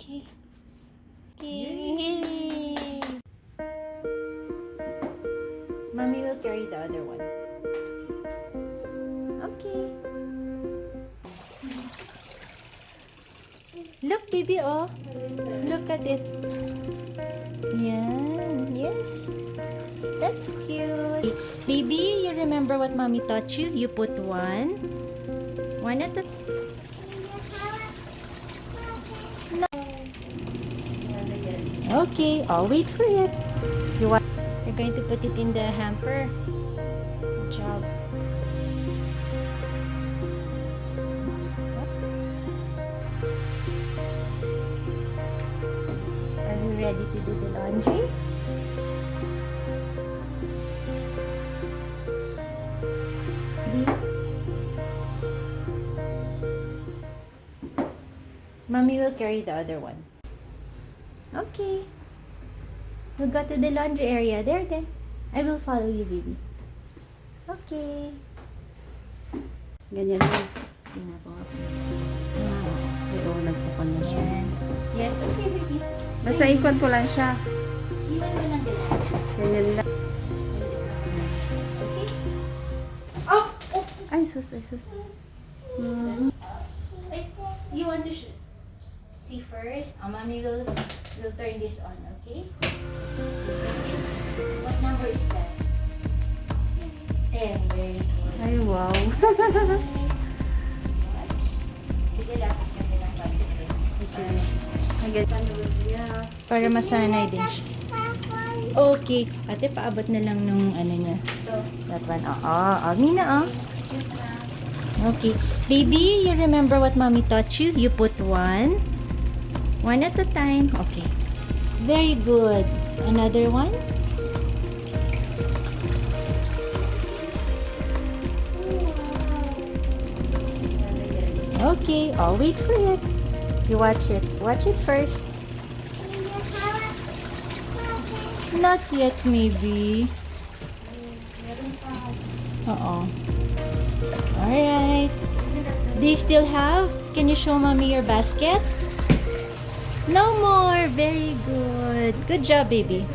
Okay. Yay! Mommy will carry the other one. Okay. Look, baby, oh. Look at it. Yeah, yes. That's cute. Baby, you remember what mommy taught you? You put one at a Okay, I'll wait for it. You're going to put it in the hamper. Good job. Are you ready to do the laundry? Mommy will carry the other one. Okay. We'll go to the laundry area. There then. I will follow you, baby. Okay. Ganyan lang. Ginagawa ko. Oo, nagpapon na siya. Yan. Yes, okay, baby. Basta ikon ko lang siya. Iwan mo lang din. Ganyan lang. Okay. Oh! Oops! Ay, sus. Wait, you want to see first? Mommy will turn this on, okay? This, what number is that? 10. Very good. Ay, wow. Watch. Sige, lapit ka nilang para masanay din siya. Okay. Ate, paabot na lang nung ano niya. That one. Mina, Okay. Baby, you remember what mommy taught you? You put one at a time. Okay. Very good. Another one. Okay, I'll wait for it. You watch it. Watch it first. Not yet, maybe. Alright. Do you still have? Can you show mommy your basket? No more. Very good. Good job, baby.